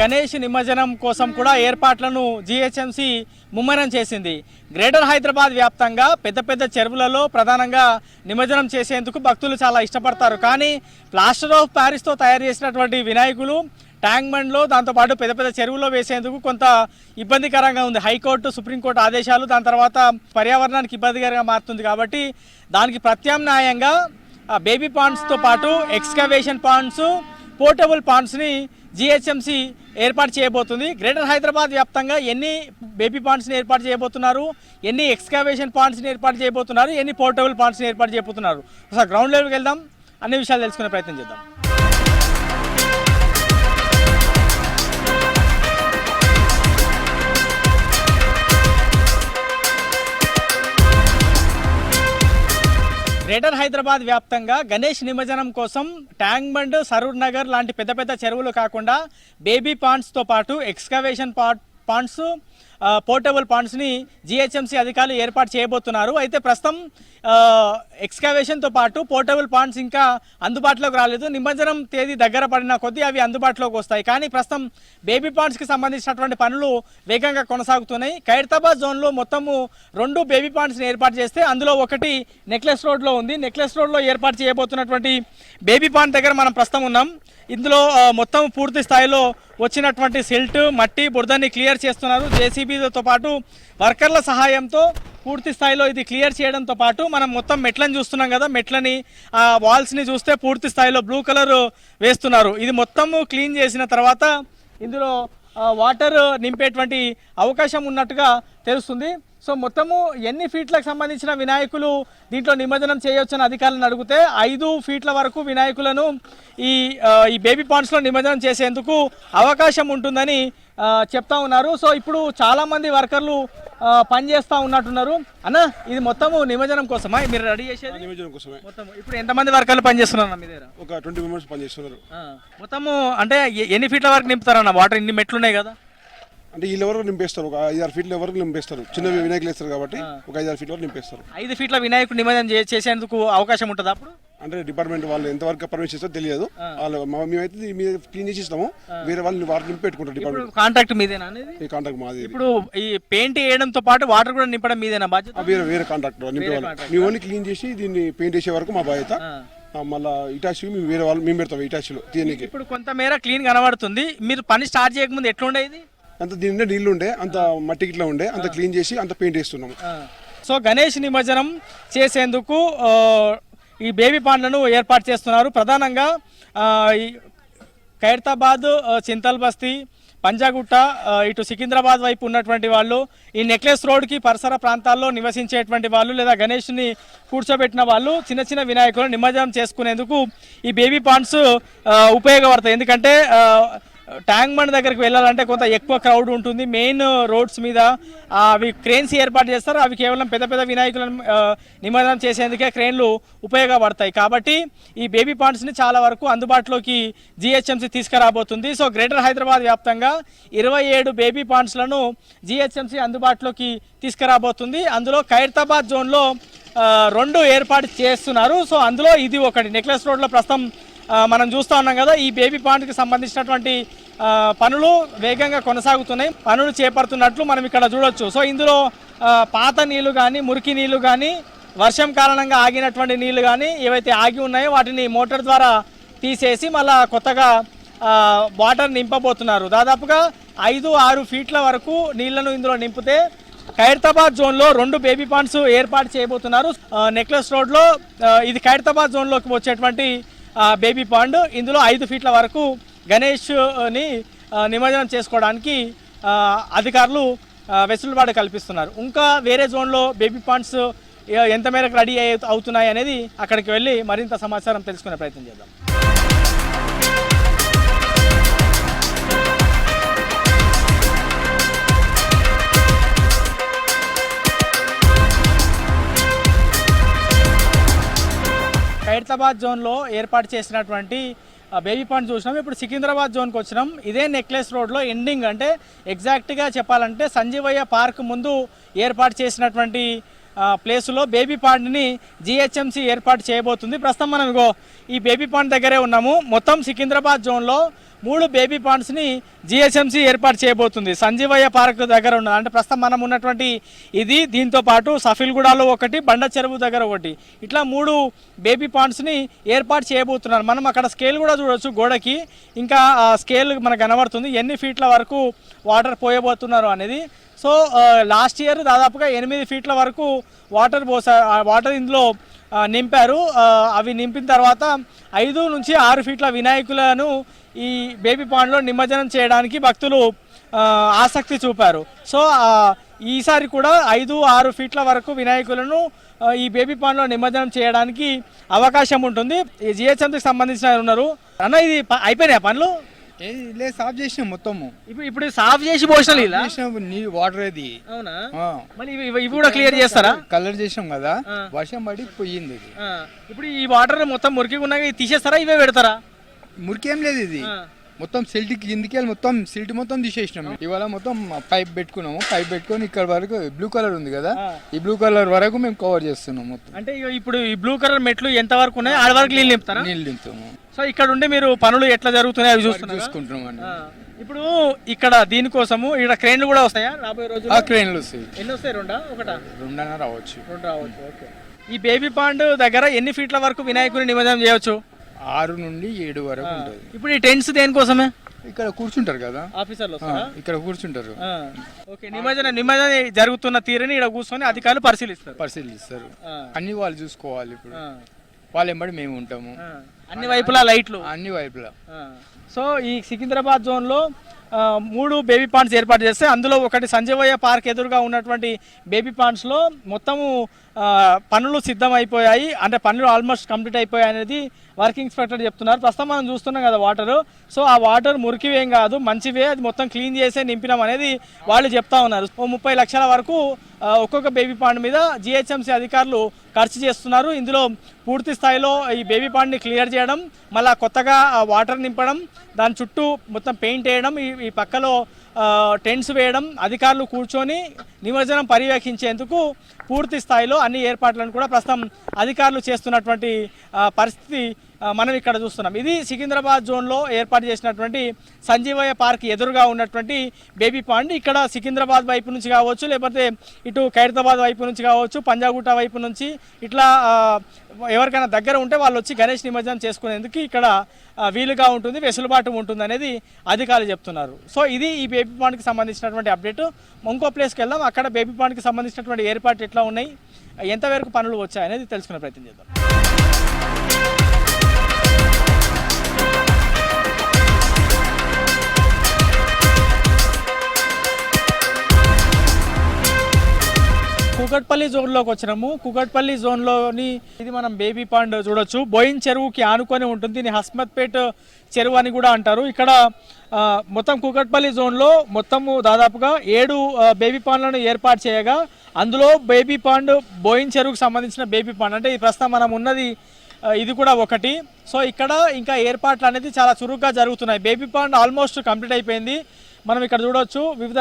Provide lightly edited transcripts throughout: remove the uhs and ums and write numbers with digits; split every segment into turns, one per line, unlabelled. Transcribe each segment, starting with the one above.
గణేష్ నిమజ్జనం కోసం కూడా ఏర్పాట్లను జీహెచ్ఎంసీ ముమ్మరం చేసింది. గ్రేటర్ హైదరాబాద్ వ్యాప్తంగా పెద్ద పెద్ద చెరువులలో ప్రధానంగా నిమజ్జనం చేసేందుకు భక్తులు చాలా ఇష్టపడతారు. కానీ ప్లాస్టర్ ఆఫ్ ప్యారిస్తో తయారు చేసినటువంటి వినాయకులు ట్యాంక్ బండ్లో దాంతోపాటు పెద్ద పెద్ద చెరువులో వేసేందుకు కొంత ఇబ్బందికరంగా ఉంది. హైకోర్టు సుప్రీంకోర్టు ఆదేశాలు దాని తర్వాత పర్యావరణానికి ఇబ్బందికరంగా మారుతుంది. కాబట్టి దానికి ప్రత్యామ్నాయంగా బేబీ పాండ్స్తో పాటు ఎక్స్కవేషన్ పాండ్స్, పోర్టబుల్ పాండ్స్ని జీహెచ్ఎంసీ ఏర్పాటు చేయబోతుంది. గ్రేటర్ హైదరాబాద్ వ్యాప్తంగా ఎన్ని బేబీ పాండ్స్ని ఏర్పాటు చేయబోతున్నారు, ఎన్ని ఎక్స్కవేషన్ పాండ్స్ని ఏర్పాటు చేయబోతున్నారు, ఎన్ని పోర్టబుల్ పాండ్స్ని ఏర్పాటు చేయబోతున్నారు, ఒకసారి గ్రౌండ్ లెవెల్కి వెళ్దాం, అన్ని విషయాలు తెలుసుకునే ప్రయత్నం చేద్దాం. గ్రేటర్ హైదరాబాద్ వ్యాప్తంగా గణేష్ నిమజ్జనం కోసం ట్యాంక్ బండ్, సరూర్ నగర్ లాంటి పెద్ద పెద్ద చెరువులు కాకుండా బేబీ పాండ్స్తో పాటు ఎక్స్కవేషన్ పాండ్స్, పోర్టబుల్ పాండ్స్ని జీహెచ్ఎంసీ అధికారులు ఏర్పాటు చేయబోతున్నారు. అయితే ప్రస్తుతం ఎక్స్కవేషన్తో పాటు పోర్టబుల్ పాండ్స్ ఇంకా అందుబాటులోకి రాలేదు. నిమజ్జనం తేదీ దగ్గర పడిన కొద్దీ అవి అందుబాటులోకి వస్తాయి. కానీ ప్రస్తుతం బేబీ పాండ్స్కి సంబంధించినటువంటి పనులు వేగంగా కొనసాగుతున్నాయి. ఖైరతాబాద్ జోన్లో మొత్తము 2 బేబీ పాండ్స్ని ఏర్పాటు చేస్తే అందులో ఒకటి నెక్లెస్ రోడ్లో ఉంది. నెక్లెస్ రోడ్లో ఏర్పాటు చేయబోతున్నటువంటి బేబీ పాండ్ దగ్గర మనం ప్రస్తుతం ఉన్నాం. ఇందులో మొత్తం పూర్తి స్థాయిలో వచ్చినటువంటి సిల్ట్, మట్టి, బురదని క్లియర్ చేస్తున్నారు. జేసీబీతో పాటు వర్కర్ల సహాయంతో పూర్తి స్థాయిలో ఇది క్లియర్ చేయడంతో పాటు మనం మొత్తం మెట్లను చూస్తున్నాం కదా, మెట్లని వాల్స్ని చూస్తే పూర్తి స్థాయిలో బ్లూ కలర్ వేస్తున్నారు. ఇది మొత్తము క్లీన్ చేసిన తర్వాత ఇందులో వాటర్ నింపేటువంటి అవకాశం ఉన్నట్టుగా తెలుస్తుంది. సో మొత్తము ఎన్ని ఫీట్లకు సంబంధించిన వినాయకులు దీంట్లో నిమజ్జనం చేయవచ్చని అధికారులను అడిగితే 5 ఫీట్ల వరకు వినాయకులను ఈ బేబీ పాండ్స్లో నిమజ్జనం చేసేందుకు అవకాశం ఉంటుందని చెప్తా ఉన్నారు. సో ఇప్పుడు చాలామంది వర్కర్లు పనిచేస్తూ ఉన్నట్టున్నారు. అన్న, ఇది మొత్తము నిమజ్జనం కోసమా మీరు రెడీ చేసేది?
నిమజ్జనం కోసమే.
మొత్తం ఇప్పుడు ఎంతమంది వర్కర్లు పనిచేస్తున్నారు మీ దగ్గర?
ఒక 20 మెంబర్స్ పనిచేస్తున్నారు.
మొత్తము అంటే ఎన్ని ఫీట్ల వరకు నింపుతారన్న? వాటర్ ఇన్ని మెట్లు ఉన్నాయి కదా,
అంటే వీళ్ళ వరకు నింపేస్తారు. ఒక 5-6 ఫీట్ల వరకు నింపేస్తారు. చిన్న వినాయకులు వేస్తారు కాబట్టి ఒక 5-6 ఫీట్ల వరకు నింపేస్తారు.
5 ఫీట్ల వినాయకుడు నిమజ్జనం చేసేందుకు అవకాశం ఉంటుంది అప్పుడు?
అంటే డిపార్ట్మెంట్ వాళ్ళు ఎంతవరకు పర్మిషన్ ఇస్తారో తెలియదు. వాళ్ళు మేమైతే మీద క్లీన్ చేసి ఇస్తాము, వేరే వాళ్ళు వాటర్ నింపి పెట్టుకుంటారు. డిపార్ట్మెంట్
కాంట్రాక్ట్ మీదేనా?
ఈ కాంట్రాక్ట్ మాది.
ఇప్పుడు ఈ పెయింట్ వేయడంతో పాటు వాటర్ కూడా నింపడం మీదేనా బాధ్యత?
వేరే కాంట్రాక్ట్ నింపేవాళ్ళు. మీ ఓన్లీ క్లీన్ చేసి దీన్ని పెయింట్ చేసే వరకు మా బాధ్యత. మళ్ళీ ఇటాచి మేము వేరే వాళ్ళు మేము పెడతాం ఇటాచిలో దీనికి.
ఇప్పుడు కొంతమేర క్లీన్ కనబడుతుంది. మీరు పని స్టార్ట్ చేయకముందు ఎట్లుండేది?
అంత దీని నీళ్లు ఉండే, అంత మట్టి ఇట్లా ఉండే, అంత క్లీన్ చేసి అంత పెయింట్ వేస్తున్నాము.
సో గణేష్ నిమజ్జనం చేసేందుకు ఈ బేబీ పాండ్లను ఏర్పాటు చేస్తున్నారు. ప్రధానంగా ఖైరతాబాద్, చింతల్ బస్తీ, పంజాగుట్ట, ఇటు సికింద్రాబాద్ వైపు ఉన్నటువంటి వాళ్ళు, ఈ నెక్లెస్ రోడ్కి పరిసర ప్రాంతాల్లో నివసించేటువంటి వాళ్ళు లేదా గణేష్ని కూర్చోబెట్టిన వాళ్ళు చిన్న చిన్న వినాయకులు నిమజ్జనం చేసుకునేందుకు ఈ బేబీ పాండ్స్ ఉపయోగపడతాయి. ఎందుకంటే ట్యాంక్ బండ్ దగ్గరికి వెళ్ళాలంటే కొంత ఎక్కువ క్రౌడ్ ఉంటుంది. మెయిన్ రోడ్స్ మీద అవి క్రేన్స్ ఏర్పాటు చేస్తారు. అవి కేవలం పెద్ద పెద్ద వినాయకులను నిమజ్జనం చేసేందుకే క్రేన్లు ఉపయోగపడతాయి. కాబట్టి ఈ బేబీ పాండ్స్ని చాలా వరకు అందుబాటులోకి జీహెచ్ఎంసీ తీసుకురాబోతుంది. సో గ్రేటర్ హైదరాబాద్ వ్యాప్తంగా 27 బేబీ పాండ్స్లను జీహెచ్ఎంసీ అందుబాటులోకి తీసుకురాబోతుంది. అందులో ఖైరతాబాద్ జోన్లో 2 ఏర్పాటు చేస్తున్నారు. సో అందులో ఇది ఒకటి. నెక్లెస్ రోడ్లో ప్రస్తుతం మనం చూస్తూ ఉన్నాం కదా, ఈ బేబీ పాండ్కి సంబంధించినటువంటి పనులు వేగంగా కొనసాగుతున్నాయి. పనులు చేపడుతున్నట్లు మనం ఇక్కడ చూడొచ్చు. సో ఇందులో పాత నీళ్లు కానీ, మురికి నీళ్లు కానీ, వర్షం కారణంగా ఆగినటువంటి నీళ్లు కానీ ఏవైతే ఆగి ఉన్నాయో వాటిని మోటార్ ద్వారా తీసేసి మళ్ళా కొత్తగా వాటర్ నింపబోతున్నారు. దాదాపుగా 5-6 ఫీట్ల వరకు నీళ్లను ఇందులో నింపితే ఖైరతాబాద్ జోన్లో 2 బేబీ పాండ్స్ ఏర్పాటు చేయబోతున్నారు. నెక్లెస్ రోడ్లో ఇది ఖైరతాబాద్ జోన్లోకి వచ్చేటువంటి బేబీ పాండ్. ఇందులో 5 ఫీట్ల వరకు గణేష్ని నిమజ్జనం చేసుకోవడానికి అధికారులు వెసులుబాటు కల్పిస్తున్నారు. ఇంకా వేరే జోన్లో బేబీ పాండ్స్ ఎంత మేరకు రెడీ అవుతున్నాయి అనేది అక్కడికి వెళ్ళి మరింత సమాచారం తెలుసుకునే ప్రయత్నం చేద్దాం. ఖైరతాబాద్ జోన్లో ఏర్పాటు చేసినటువంటి బేబీ పాండ్ చూసినాం. ఇప్పుడు సికింద్రాబాద్ జోన్కి వచ్చినాం. ఇదే నెక్లెస్ రోడ్లో ఎండింగ్, అంటే ఎగ్జాక్ట్గా చెప్పాలంటే సంజీవయ్య పార్క్ ముందు ఏర్పాటు చేసినటువంటి ప్లేసులో బేబీ పాండ్ని జిహెచ్ఎంసీ ఏర్పాటు చేయబోతుంది. ప్రస్తుతం మనం ఇగో ఈ బేబీ పాండ్ దగ్గరే ఉన్నాము. మొత్తం సికింద్రాబాద్ జోన్లో 3 బేబీ పాండ్స్ని జిహెచ్ఎంసీ ఏర్పాటు చేయబోతుంది. సంజీవయ్య పార్క్ దగ్గర ఉన్నది, అంటే ప్రస్తుతం మనం ఉన్నటువంటి ఇది, దీంతో పాటు సఫిల్గూడలో ఒకటి, బండ చెరువు దగ్గర ఒకటి, ఇట్లా 3 బేబీ పాండ్స్ని ఏర్పాటు చేయబోతున్నారు. మనం అక్కడ స్కేల్ కూడా చూడొచ్చు గోడకి, ఇంకా స్కేల్ మనకు కనబడుతుంది ఎన్ని ఫీట్ల వరకు వాటర్ పోయబోతున్నారు అనేది. సో లాస్ట్ ఇయర్ దాదాపుగా 8 ఫీట్ల వరకు వాటర్ ఇందులో నింపారు. అవి నింపిన తర్వాత 5 నుంచి 6 ఫీట్ల వినాయకులను ఈ బేబీ పాండ్లో నిమజ్జనం చేయడానికి భక్తులు ఆసక్తి చూపారు. సో ఈసారి కూడా 5-6 ఫీట్ల వరకు వినాయకులను ఈ బేబీ పాండ్లో నిమజ్జనం చేయడానికి అవకాశం ఉంటుంది. ఈ జిహెచ్ఎంసీకి సంబంధించిన ఉన్నారు. అన్న ఇది అయిపోయినాయి పనులు?
లేదు, సాఫ్ చేసినాం మొత్తము.
ఇప్పుడు సాఫ్ చేసి పోషణలు ఇలా
వాటర్ అది.
అవునా? మళ్ళీ ఇవి కూడా క్లియర్ చేస్తారా?
కలర్ చేసినాం కదా, వర్షం పడి పోయింది ఇది.
ఇప్పుడు ఈ వాటర్ మొత్తం మురికి ఉన్నాక తీసేస్తారా, ఇవే పెడతారా?
మురికి ఏం లేదు, ఇది మొత్తం సిల్ట్ కిందికి వెళ్ళి మొత్తం సిల్ట్ మొత్తం తీసేసినాం. ఇవాళ మొత్తం పైప్ పెట్టుకున్నాము. పైప్ పెట్టుకొని ఇక్కడ వరకు బ్లూ కలర్ ఉంది కదా, ఈ బ్లూ కలర్ వరకు మేము కవర్ చేస్తున్నాం మొత్తం.
అంటే ఇప్పుడు ఈ బ్లూ కలర్ మెట్లు ఎంత వరకు ఉన్నాయి, ఆడ వరకు నీళ్ళు నింపుతారా?
నీళ్ళు నింపుతాము.
సో ఇక్కడ ఉండి మీరు పనులు ఎట్లా జరుగుతున్నాయి అవి
చూసుకుంటున్నాం అండి.
ఇప్పుడు ఇక్కడ దీనికోసము ఇక్కడ క్రేన్లు కూడా వస్తాయా రాబోయే రోజుల్లో?
క్రేన్లు వస్తాయి.
ఎన్ని వస్తాయి? ఒకటా?
2 రావచ్చు.
2 రావచ్చు. ఓకే. ఈ బేబీ పాండ్ దగ్గర ఎన్ని ఫీట్ల వరకు వినాయకుని నిమజ్జనం చేయవచ్చు?
6 నుండి 7 వరకు ఉంటుంది.
ఇప్పుడు ఈ టెంట్స్ దేనికోసమే?
ఇక్కడ కూర్చుంటారు కదా
ఆఫీసర్లు,
ఇక్కడ కూర్చుంటారు.
ఓకే. నిమజ్జనం జరుగుతున్న తీరుని ఇక్కడ కూర్చొని అధికారులు
పరిశీలిస్తారు. అన్ని వాళ్ళు చూసుకోవాలి. ఇప్పుడు వాళ్ళ ఎంబడి మేము ఉంటాము.
అన్ని వైపులా లైట్లు,
అన్ని వైపులా.
సో ఈ సికింద్రాబాద్ జోన్లో 3 బేబీ పాండ్స్ ఏర్పాటు చేస్తే అందులో ఒకటి సంజీవయ్య పార్క్ ఎదురుగా ఉన్నటువంటి బేబీ పాండ్స్లో మొత్తము పనులు సిద్ధమైపోయాయి, అంటే పనులు ఆల్మోస్ట్ కంప్లీట్ అయిపోయాయి అనేది వర్కింగ్ ఇన్స్పెక్టర్ చెప్తున్నారు. ప్రస్తుతం మనం చూస్తున్నాం కదా వాటరు. సో ఆ వాటర్ మురికివేం కాదు, మంచివే, అది మొత్తం క్లీన్ చేసే నింపినాం అనేది వాళ్ళు చెప్తా ఉన్నారు. 30 లక్షల వరకు ఒక్కొక్క బేబీ పాండ్ మీద జిహెచ్ఎంసీ అధికారులు ఖర్చు చేస్తున్నారు. ఇందులో పూర్తి స్థాయిలో ఈ బేబీ పాండ్ని క్లియర్ చేయడం, మళ్ళీ కొత్తగా వాటర్ నింపడం, దాని చుట్టూ మొత్తం పెయింట్ వేయడం, ఈ పక్కలో టెంట్స్ వేయడం, అధికారులు కూర్చొని నిమజ్జనం పర్యవేక్షించేందుకు పూర్తి స్థాయిలో అన్ని ఏర్పాట్లను కూడా ప్రస్తుతం అధికారులు చేస్తున్నటువంటి పరిస్థితి మనం ఇక్కడ చూస్తున్నాం. ఇది సికింద్రాబాద్ జోన్లో ఏర్పాటు చేసినటువంటి సంజీవయ్య పార్క్ ఎదురుగా ఉన్నటువంటి బేబీ పాండ్. ఇక్కడ సికింద్రాబాద్ వైపు నుంచి కావచ్చు, లేకపోతే ఇటు ఖైరతాబాద్ వైపు నుంచి కావచ్చు, పంజాగుట్ట వైపు నుంచి ఇట్లా ఎవరికైనా దగ్గర ఉంటే వాళ్ళు వచ్చి గణేష్ నిమజ్జనం చేసుకునేందుకు ఇక్కడ వీలుగా ఉంటుంది, వెసులుబాటు ఉంటుంది అనేది అధికారులు చెప్తున్నారు. సో ఇది ఈ బేబీ పాండ్కి సంబంధించినటువంటి అప్డేట్. ఇంకో ప్లేస్కి వెళ్దాం, అక్కడ బేబీ పాండ్కి సంబంధించినటువంటి ఏర్పాట్లు ఎట్లా ఉన్నాయి, ఎంతవరకు పనులు వచ్చాయి అనేది తెలుసుకునే ప్రయత్నం చేద్దాం. కూకట్పల్లి జోన్లోకి వచ్చినాము. కూకట్పల్లి జోన్లోని ఇది మనం బేబీ పాండ్ చూడొచ్చు. బోయిన్ చెరువుకి ఆనుకొని ఉంటుంది. దీన్ని హస్మత్పేట్ చెరువు అని కూడా అంటారు. ఇక్కడ మొత్తం కూకట్పల్లి జోన్లో మొత్తము దాదాపుగా 7 బేబీ పాండ్లను ఏర్పాటు చేయగా అందులో బేబీ పాండ్ బోయిన్ చెరువుకు సంబంధించిన బేబీ పాండ్, అంటే ఈ ప్రస్తుతం మనం ఉన్నది ఇది కూడా ఒకటి. సో ఇక్కడ ఇంకా ఏర్పాట్లు అనేది చాలా చురుగ్గా జరుగుతున్నాయి. బేబీ పాండ్ ఆల్మోస్ట్ కంప్లీట్ అయిపోయింది. మనం ఇక్కడ చూడొచ్చు వివిధ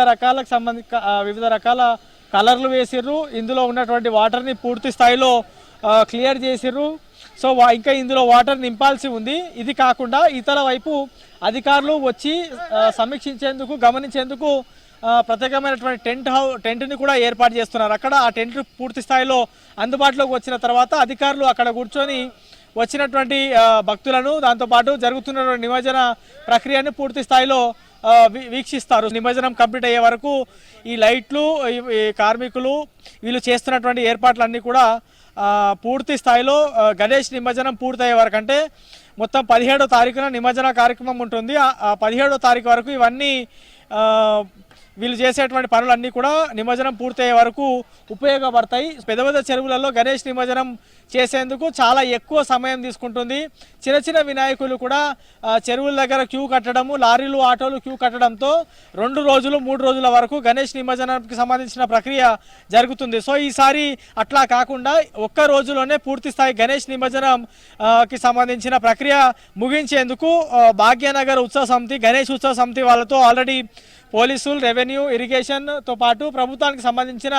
రకాల కలర్లు వేసిర్రు. ఇందులో ఉన్నటువంటి వాటర్ని పూర్తి స్థాయిలో క్లియర్ చేసిర్రు. సో ఇంకా ఇందులో వాటర్ నింపాల్సి ఉంది. ఇది కాకుండా ఇతర వైపు అధికారులు వచ్చి సమీక్షించేందుకు, గమనించేందుకు ప్రత్యేకమైనటువంటి టెంట్ని కూడా ఏర్పాటు చేస్తున్నారు. అక్కడ ఆ టెంట్ పూర్తి స్థాయిలో అందుబాటులోకి వచ్చిన తర్వాత అధికారులు అక్కడ కూర్చొని వచ్చినటువంటి భక్తులను, దాంతోపాటు జరుగుతున్నటువంటి నిమజ్జన ప్రక్రియను పూర్తి స్థాయిలో వీక్షిస్తారు. నిమజ్జనం కంప్లీట్ అయ్యే వరకు ఈ లైట్లు, ఈ కార్మికులు వీళ్ళు చేస్తున్నటువంటి ఏర్పాట్లన్నీ కూడా పూర్తి స్థాయిలో గణేష్ నిమజ్జనం పూర్తయ్యే వరకు, అంటే మొత్తం 17వ తారీఖున నిమజ్జన కార్యక్రమం ఉంటుంది. ఆ 17వ తారీఖు వరకు ఇవన్నీ వీళ్ళు చేసేటువంటి పనులన్నీ కూడా నిమజ్జనం పూర్తయ్యే వరకు ఉపయోగపడతాయి. పెద్ద పెద్ద చెరువులలో గణేష్ నిమజ్జనం చేసేందుకు చాలా ఎక్కువ సమయం తీసుకుంటుంది. చిన్న చిన్న వినాయకులు కూడా చెరువుల దగ్గర క్యూ కట్టడము, లారీలు, ఆటోలు క్యూ కట్టడంతో 2 రోజులు 3 రోజుల వరకు గణేష్ నిమజ్జనానికి సంబంధించిన ప్రక్రియ జరుగుతుంది. సో ఈసారి అట్లా కాకుండా ఒక్క రోజులోనే పూర్తి స్థాయి గణేష్ నిమజ్జనం కి సంబంధించిన ప్రక్రియ ముగించేందుకు భాగ్యనగర్ ఉత్సవ సమితి, గణేష్ ఉత్సవ సమితి వాళ్ళతో ఆల్రెడీ పోలీసులు, రెవెన్యూ, ఇరిగేషన్తో పాటు ప్రభుత్వానికి సంబంధించిన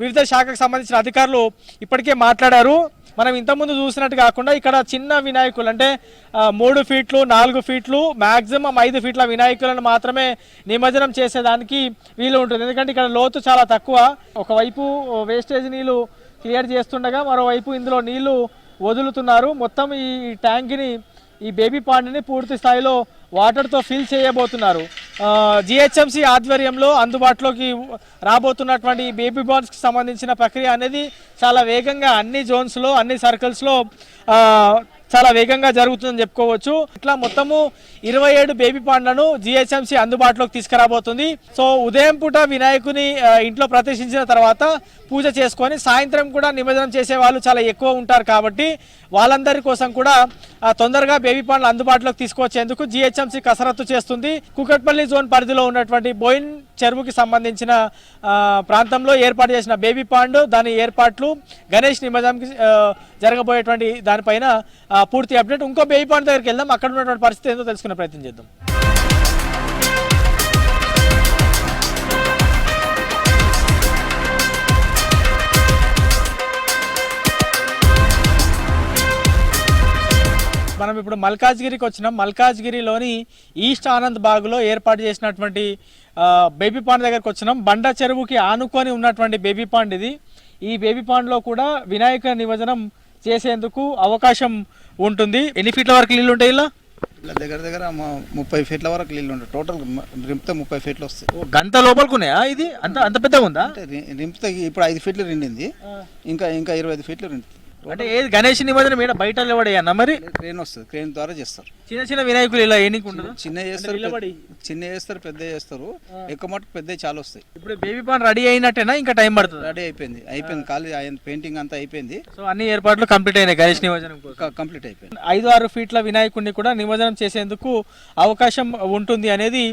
వివిధ శాఖకు సంబంధించిన అధికారులు ఇప్పటికే మాట్లాడారు. మనం ఇంతకుముందు చూసినట్టు కాకుండా ఇక్కడ చిన్న వినాయకులు అంటే 3 ఫీట్లు 4 ఫీట్లు మ్యాక్సిమం 5 ఫీట్ల వినాయకులను మాత్రమే నిమజ్జనం చేసేదానికి వీలు ఉంటుంది. ఎందుకంటే ఇక్కడ లోతు చాలా తక్కువ. ఒకవైపు వేస్టేజ్ నీళ్ళు క్లియర్ చేస్తుండగా మరోవైపు ఇందులో నీళ్లు వదులుతున్నారు. మొత్తం ఈ ట్యాంక్ని, ఈ బేబీ పాండ్ని పూర్తి స్థాయిలో వాటర్తో ఫిల్ చేయబోతున్నారు. జిహెచ్ఎంసీ ఆధ్వర్యంలో అందుబాటులోకి రాబోతున్నటువంటి ఈ బేబీ బాండ్స్కి సంబంధించిన ప్రక్రియ అనేది చాలా వేగంగా అన్ని జోన్స్లో, అన్ని సర్కిల్స్లో చాలా వేగంగా జరుగుతుందని చెప్పుకోవచ్చు. ఇట్లా మొత్తము 27 బేబీ పాండ్లను జిహెచ్ఎంసీ అందుబాటులోకి తీసుకురాబోతుంది. సో ఉదయం పూట వినాయకుని ఇంట్లో ప్రతిష్ఠించిన తర్వాత పూజ చేసుకొని సాయంత్రం కూడా నిమజ్జనం చేసే వాళ్ళు చాలా ఎక్కువ ఉంటారు కాబట్టి వాళ్ళందరి కోసం కూడా తొందరగా బేబీ పాండ్లు అందుబాటులోకి తీసుకొచ్చేందుకు జిహెచ్ఎంసీ కసరత్తు చేస్తుంది. కూకట్పల్లి జోన్ పరిధిలో ఉన్నటువంటి బోయిన్ చెరువుకి సంబంధించిన ప్రాంతంలో ఏర్పాటు చేసిన బేబీ పాండ్, దాని ఏర్పాట్లు, గణేష్ నిమజ్జనంకి జరగబోయేటువంటి దానిపైన పూర్తి అప్డేట్. ఇంకో బేబీ పాండ్ దగ్గరికి వెళ్దాం, అక్కడ ఉన్నటువంటి పరిస్థితి ఏంటో తెలుసుకునే ప్రయత్నం చేద్దాం. మనం ఇప్పుడు మల్కాజ్గిరికి వచ్చినాం. మల్కాజ్గిరిలోని ఈస్ట్ ఆనంద్ బాగులో ఏర్పాటు చేసినటువంటి బేబీ పాండ్ దగ్గరకు వచ్చినాం. బండ చెరువుకి ఆనుకొని ఉన్నటువంటి బేబీ పాండ్ ఇది. ఈ బేబీ పాండ్లో కూడా వినాయక నిమజ్జనం చేసేందుకు అవకాశం ఉంటుంది. ఎన్ని ఫీట్ల వరకు నీళ్ళు ఉంటాయి ఇలా?
దగ్గర దగ్గర 30 ఫీట్ల వరకు నీళ్ళు ఉంటాయి. టోటల్ రింపితే 30 ఫీట్లు వస్తాయి.
గంట లోపలికున్నాయా ఇది? అంత అంత పెద్దగా ఉందా?
అంటే రింపితే ఇప్పుడు 5 ఫీట్లు రిండింది, ఇంకా 25 ఫీట్లు రిండుతుంది.
అంటే ఏది గణేష్ నిమజ్జనం ఇక్కడ బయట నిలబడేయన్నా? మరి
క్రేన్ వస్తుంది, క్రేన్ ద్వారా చేస్తారు.
చిన్న చిన్న వినాయకులు ఇలా ఏనికి ఉండదు?
చిన్న చేస్తారు, పెద్ద చేస్తారు. ఎక్కువ మటుకు పెద్ద చాలా వస్తాయి.
ఇప్పుడు బేబీ పాండ్ రెడీ అయినట్టేనా? ఇంకా టైం పడుతుంది?
రెడీ అయిపోయింది, ఖాళీ పెయింటింగ్ అంతా అయిపోయింది.
సో అన్ని ఏర్పాట్లు కంప్లీట్ అయినాయి గణేష్ నిమజ్జనం కోసం?
కంప్లీట్ అయిపోయింది.
5-6 ఫీట్ల వినాయకుడిని కూడా నిమజ్జనం చేసేందుకు అవకాశం ఉంటుంది అనేది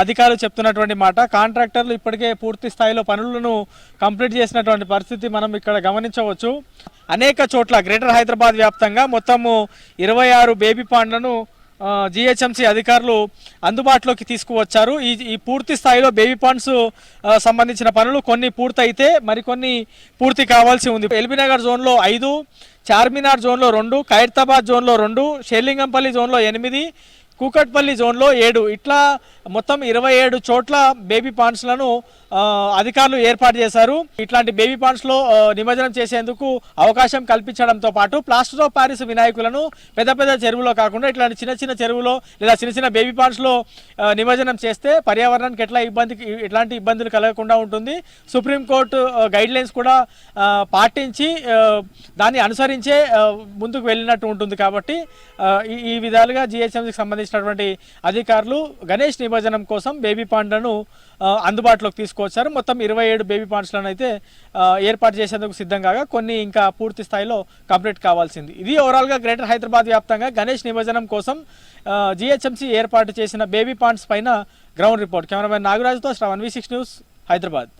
అధికారులు చెప్తున్నటువంటి మాట. కాంట్రాక్టర్లు ఇప్పటికే పూర్తి స్థాయిలో పనులను కంప్లీట్ చేసినటువంటి పరిస్థితి మనం ఇక్కడ గమనించవచ్చు. అనేక చోట్ల గ్రేటర్ హైదరాబాద్ వ్యాప్తంగా మొత్తము 26 బేబీ పాండ్లను జిహెచ్ఎంసీ అధికారులు అందుబాటులోకి తీసుకువచ్చారు. ఈ పూర్తి స్థాయిలో బేబీ పాండ్స్ సంబంధించిన పనులు కొన్ని పూర్తయితే మరికొన్ని పూర్తి కావాల్సి ఉంది. ఎల్బీనగర్ జోన్లో 5, చార్మినార్ జోన్లో 2, ఖైరతాబాద్ జోన్లో 2, షేర్లింగంపల్లి జోన్లో 8, కూకట్పల్లి జోన్లో 7, ఇట్లా మొత్తం 27 చోట్ల బేబీ పాండ్స్లను అధికారులు ఏర్పాటు చేశారు. ఇట్లాంటి బేబీ పాండ్స్లో నిమజ్జనం చేసేందుకు అవకాశం కల్పించడంతో పాటు ప్లాస్టర్ ఆఫ్ ప్యారిస్ వినాయకులను పెద్ద పెద్ద చెరువులో కాకుండా ఇట్లాంటి చిన్న చిన్న చెరువులో లేదా చిన్న చిన్న బేబీ పాండ్స్లో నిమజ్జనం చేస్తే పర్యావరణానికి ఎట్లాంటి ఇబ్బందులు కలగకుండా ఉంటుంది. సుప్రీంకోర్టు గైడ్ లైన్స్ కూడా పాటించి దాన్ని అనుసరించే ముందుకు వెళ్ళినట్టు ఉంటుంది. కాబట్టి ఈ విధాలుగా జిహెచ్ఎంసీకి సంబంధించినటువంటి అధికారులు గణేష్ నిమజ్జనం కోసం బేబీ పాండ్లను అందుబాటులోకి తీసుకొచ్చారు. మొత్తం 27 బేబీ పాండ్స్లను అయితే ఏర్పాటు చేసేందుకు సిద్ధం కాగా కొన్ని ఇంకా పూర్తి స్థాయిలో కంప్లీట్ కావాల్సింది. ఇది ఓవరాల్గా గ్రేటర్ హైదరాబాద్ వ్యాప్తంగా గణేష్ నిమజ్జనం కోసం జిహెచ్ఎంసీ ఏర్పాటు చేసిన బేబీ పాండ్స్ పైన గ్రౌండ్ రిపోర్ట్. కెమెరామెన్ నాగరాజుతో శ్రవణ్, V6 న్యూస్, హైదరాబాద్.